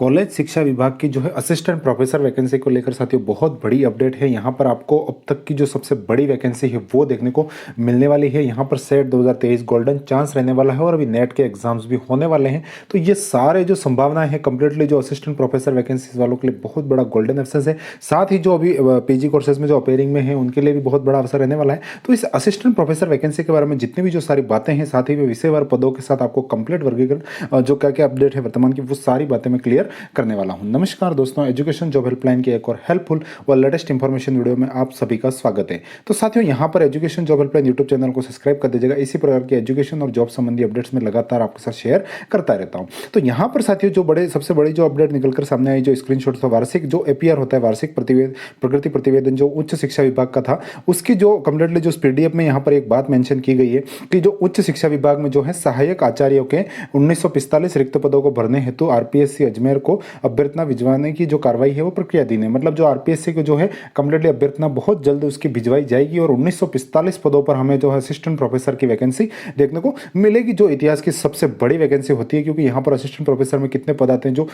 College शिक्षा विभाग की जो है असिस्टेंट प्रोफेसर वैकेंसी को लेकर साथियों बहुत बड़ी अपडेट है। यहाँ पर आपको अब तक की जो सबसे बड़ी वैकेंसी है वो देखने को मिलने वाली है। यहाँ पर सेट 2023 गोल्डन चांस रहने वाला है और अभी नेट के एग्जाम्स भी होने वाले हैं। तो ये सारे जो संभावनाएं हैं कंप्लीटली जो असिस्टेंट प्रोफेसर वैकेंसी वालों के लिए बहुत बड़ा गोल्डन अवसर है। साथ ही जो अभी पीजी कोर्सेज में जो अपेयरिंग में है उनके लिए भी बहुत बड़ा अवसर रहने वाला है। तो इस असिस्टेंट प्रोफेसर वैकेंसी के बारे में जितनी भी जो सारी बातें हैं, साथ ही में विषयवार पदों के साथ आपको कंप्लीट वर्गीकरण जो क्या क्या अपडेट है वर्तमान की, वो सारी बातें मैं क्लियर करने वाला हूं। नमस्कार दोस्तों, एजुकेशन जॉब हेल्पलाइन की एक और हेल्पफुल व लेटेस्ट इंफॉर्मेशन वीडियो में आप सभी का स्वागत है। तो साथियों, यहां पर education job helpline YouTube channel को सब्सक्राइब कर दीजिएगा। इसी प्रकार के एजुकेशन और जॉब संबंधी अपडेट्स में लगातार आपके साथ शेयर करता रहता हूं। तो यहां पर साथियों जो सबसे बड़ी जो अपडेट निकलकर सामने आई, जो स्क्रीनशॉट था, वार्षिक जो एपीआर होता है, वार्षिक प्रगति प्रतिवेदन जो उच्च शिक्षा विभाग का था, उसकी जो कंप्लीटली जो पीडीएफ में यहाँ पर एक बात मेंशन की गई है कि जो उच्च शिक्षा विभाग में जो है सहायक आचार्यों के 1945 रिक्त पदों को भरने हेतु आरपीएससी अजमेर को अभ्यर्थना भिजवाने की जो कार्रवाई है वो प्रक्रियाधीन है। मतलब जो आरपीएससी को जो है कंप्लीटली अभ्यर्थना बहुत जल्द उसकी भिजवाई जाएगी और 1945 पदों पर हमें जो असिस्टेंट प्रोफेसर की वैकेंसी देखने को मिलेगी, जो इतिहास की सबसे बड़ी वैकेंसी होती है। क्योंकि यहाँ पर असिस्टेंट प्रोफेसर में कितने पद आते हैं, जो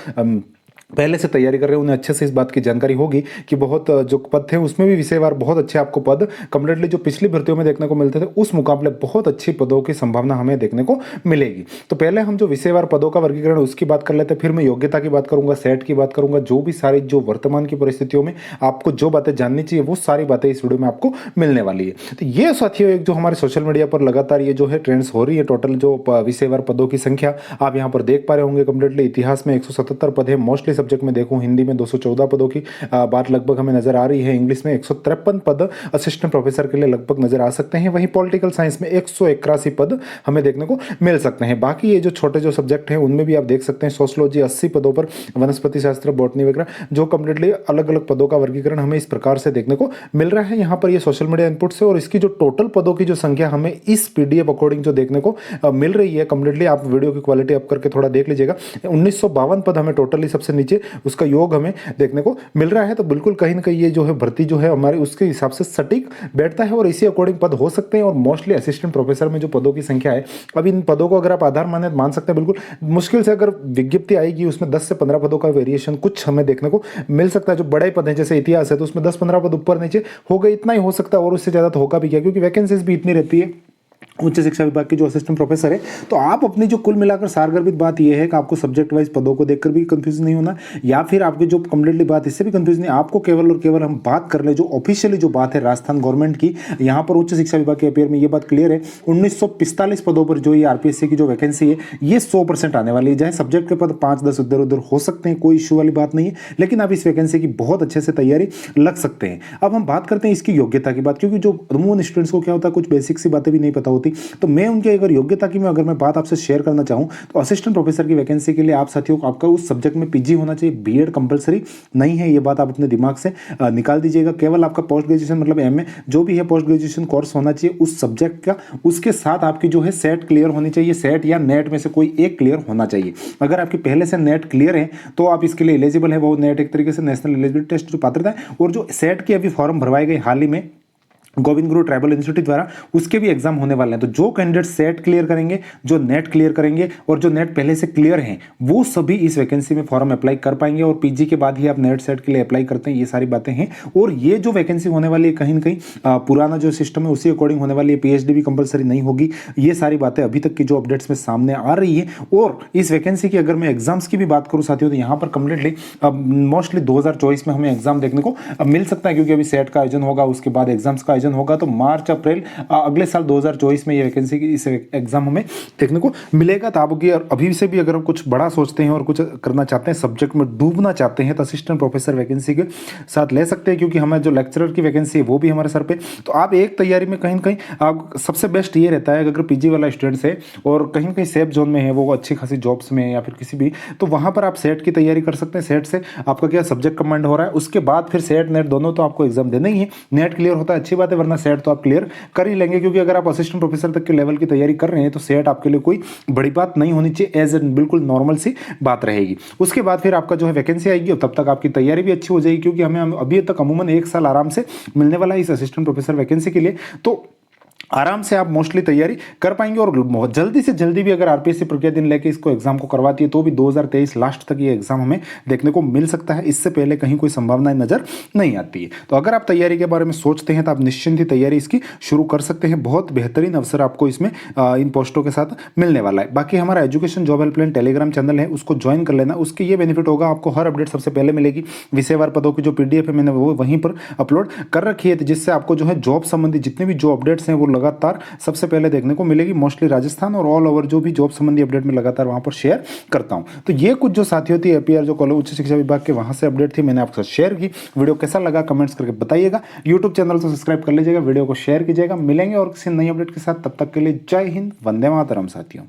पहले से तैयारी कर रहे हैं उन्हें अच्छे से इस बात की जानकारी होगी कि बहुत जो पद थे उसमें भी विषयवार बहुत अच्छे आपको पद कंप्लीटली जो पिछली भर्तियों में देखने को मिलते थे उस मुकाबले बहुत अच्छी पदों की संभावना हमें देखने को मिलेगी। तो पहले हम जो विषयवार पदों का वर्गीकरण उसकी बात कर लेते हैं, फिर मैं योग्यता की बात करूंगा, सेट की बात करूंगा, जो भी सारी जो वर्तमान की परिस्थितियों में आपको जो बातें जाननी चाहिए वो सारी बातें इस वीडियो में आपको मिलने वाली है। तो ये साथियों एक जो हमारे सोशल मीडिया पर लगातार ये जो है ट्रेंड्स हो रही है, टोटल जो विषयवार पदों की संख्या आप यहाँ पर देख पा रहे होंगे। कंप्लीटली इतिहास में 177 पद है, मोस्टली सब्जेक्ट में देखूं हिंदी में 214 पदों की बात लगभग हमें नजर आ रही है। इंग्लिश में 153 पद असिस्टेंट प्रोफेसर के लिए लगभग नजर आ सकते हैं। वहीं पॉलिटिकल साइंस में 181 पद हमें देखने को मिल सकते हैं। बाकी ये जो छोटे जो सब्जेक्ट हैं उनमें भी आप देख सकते हैं सोशियोलॉजी 80 पदों पर, वनस्पति शास्त्र, बॉटनी वगैरह, जो कंप्लीटली अलग अलग पदों का वर्गीकरण हमें इस प्रकार से देखने को मिल रहा है। यहाँ पर ये सोशल मीडिया इनपुट से और इसकी जो टोटल पदों की जो संख्या हमें इस पीडीएफ अकॉर्डिंग जो देखने को मिल रही है, कंप्लीटली आप वीडियो की क्वालिटी अप करके थोड़ा देख लीजिएगा। 1952 पद हमें टोटली सबसे नीचे उसका योग हमें देखने को मिल रहा है। तो बिल्कुल कहीं ना कहीं ये जो है भर्ती जो है हमारे उसके हिसाब से सटीक बैठता है और इसी अकॉर्डिंग पद हो सकते हैं। और मोस्टली असिस्टेंट प्रोफेसर में जो पदों की संख्या है, अब इन पदों को अगर आप आधार मान सकते हैं, बिल्कुल मुश्किल से अगर विज्ञप्ति आएगी उसमें 10 से 15 पदों का वेरिएशन कुछ हमें देखने को मिल सकता है। जो बड़े पद हैं जैसे इतिहास है तो उसमें 10-15 पद ऊपर नीचे हो गए, इतना ही हो सकता है और उससे ज्यादा तो होगा भी क्या, क्योंकि वैकेंसीज भी इतनी रहती है उच्च शिक्षा विभाग की जो असिस्टेंट प्रोफेसर है। तो आप अपनी जो कुल मिलाकर सारगर्भित बात यह है कि आपको सब्जेक्ट वाइज पदों को देखकर भी कंफ्यूज नहीं होना, या फिर आपकी जो कंप्लीटली बात इससे भी कंफ्यूज नहीं, आपको केवल और केवल हम बात कर ले जो ऑफिशियली जो बात है राजस्थान गवर्नमेंट की। यहाँ पर उच्च शिक्षा विभाग के अपेयर में ये बात क्लियर है, 1945 पदों पर जो ये आरपीएससी की जो वैकेंसी है ये 100% आने वाली है। चाहे सब्जेक्ट के पद 5-10 इधर उधर हो सकते हैं, कोई इशू वाली बात नहीं है, लेकिन आप इस वैकेंसी की बहुत अच्छे से तैयारी लग सकते हैं। अब हम बात करते हैं इसकी योग्यता की बात, क्योंकि जो अमूमन स्टूडेंट्स को क्या होता है कुछ बेसिक सी बातें भी नहीं पता होती। तो मैं उनकी अगर योग्यता की अगर मैं बात आपसे शेयर करना चाहूं तो असिस्टेंट प्रोफेसर की वैकेंसी के लिए आप साथियों को आपका उस सब्जेक्ट में पीजी होना चाहिए, बीएड कंपलसरी नहीं है, ये बात आप अपने दिमाग से निकाल दीजिएगा। केवल आपका पोस्ट ग्रेजुएशन मतलब एमए जो भी है पोस्ट ग्रेजुएशन कोर्स होना चाहिए उस सब्जेक्ट का। उसके साथ आपकी जो है सेट क्लियर होनी चाहिए, सेट या नेट में से कोई एक क्लियर होना चाहिए। अगर आपकी पहले से नेट क्लियर है तो आप इसके लिए एलिजिबल है। वो नेट एक तरीके से नेशनल एलिजिबिलिटी टेस्ट जो पात्रता है, और जो सेट की अभी फॉर्म भरवाए गए हाल ही में गोविंद गुरु ट्राइबल इंस्टीट्यूट द्वारा, उसके भी एग्जाम होने वाले हैं। तो जो कैंडिडेट सेट क्लियर करेंगे, जो नेट क्लियर करेंगे और जो नेट पहले से क्लियर हैं, वो सभी इस वैकेंसी में फॉर्म अप्लाई कर पाएंगे। और पीजी के बाद ही आप नेट सेट के लिए अप्लाई करते हैं, ये सारी बातें हैं। और ये जो वैकेंसी होने वाली है कहीं ना कहीं पुराना जो सिस्टम है उसी अकॉर्डिंग होने वाली है, पीएचडी भी कंपलसरी नहीं होगी। ये सारी बातें अभी तक की जो अपडेट्स में सामने आ रही है। और इस वैकेंसी की अगर मैं एग्जाम्स की भी बात करूँ साथियों, तो यहाँ पर कंप्लीटली मोस्टली 2024 में हमें एग्जाम देखने को मिल सकता है, क्योंकि अभी सेट का आयोजन होगा, उसके बाद एग्जाम्स का आयोजन होगा। तो मार्च अप्रैल अगले साल 2024 में ये वैकेंसी की इस एग्जाम हमें देखने को मिलेगा। तो आपकी अभी से भी अगर कुछ बड़ा सोचते हैं और कुछ करना चाहते हैं, सब्जेक्ट में डूबना चाहते हैं, तो असिस्टेंट प्रोफेसर वैकेंसी के साथ ले सकते हैं, क्योंकि हमें जो लेक्चरर की वैकेंसी है वो भी हमारे सर पे। तो आप एक तैयारी में कहीं ना कहीं आप सबसे बेस्ट ये रहता है कि अगर पीजी वाला स्टूडेंट है और कहीं ना कहीं सेफ जोन में है, वो अच्छी खासी जॉब्स में या फिर किसी भी, तो वहां पर आप सेट की तैयारी कर सकते हैं। सेट से आपका क्या सब्जेक्ट कमांड हो रहा है, उसके बाद फिर सेट नेट दोनों तो आपको एग्जाम देना ही है। नेट क्लियर होता है अच्छी बात है, वरना सेट तो आप क्लियर कर ही लेंगे, क्योंकि अगर आप असिस्टेंट प्रोफेसर तक के लेवल की तैयारी कर रहे हैं तो सेट आपके लिए कोई बड़ी बात नहीं होनी चाहिए, एज एन बिल्कुल नॉर्मल सी बात रहेगी। उसके बाद फिर आपका जो है वैकेंसी आएगी और तब तक आपकी तैयारी भी अच्छी हो जाएगी, क्योंकि हमें अभी तक अमूमन 1 साल आराम से मिलने वाला है इस असिस्टेंट प्रोफेसर वैकेंसी के लिए। तो आराम से आप मोस्टली तैयारी कर पाएंगे और बहुत जल्दी से जल्दी भी अगर आरपीएससी प्रक्रिया दिन लेके इसको एग्जाम को करवाती है तो भी 2023 लास्ट तक ये एग्जाम हमें देखने को मिल सकता है। इससे पहले कहीं कोई संभावनाएं नजर नहीं आती है। तो अगर आप तैयारी के बारे में सोचते हैं तो आप निश्चिंत ही तैयारी इसकी शुरू कर सकते हैं। बहुत बेहतरीन अवसर आपको इसमें इन पोस्टों के साथ मिलने वाला है। बाकी हमारा education job helpline Telegram channel है, उसको ज्वाइन कर लेना। उसके ये बेनिफिट होगा, आपको हर अपडेट सबसे पहले मिलेगी। विषयवार पदों की जो पीडीएफ है मैंने वो वहीं पर अपलोड कर रखी है, जिससे आपको जो है जॉब संबंधी जितने भी जो अपडेट्स हैं वो लगातार सबसे पहले देखने को मिलेगी। मोस्टली राजस्थान और ऑल ओवर जो भी जॉब संबंधी अपडेट में लगातार वहां पर शेयर करता हूं। तो ये कुछ जो साथियों थी एपीआर जो कॉलेज उच्च शिक्षा विभाग के वहां से अपडेट थी, मैंने आपके साथ शेयर की। वीडियो कैसा लगा कमेंट्स करके बताइएगा। यूट्यूब चैनल को सब्सक्राइब कर लीजिएगा, वीडियो को शेयर कीजिएगा। मिलेंगे और किसी नई अपडेट के साथ, तब तक के लिए जय हिंद, वंदे मातरम साथियों।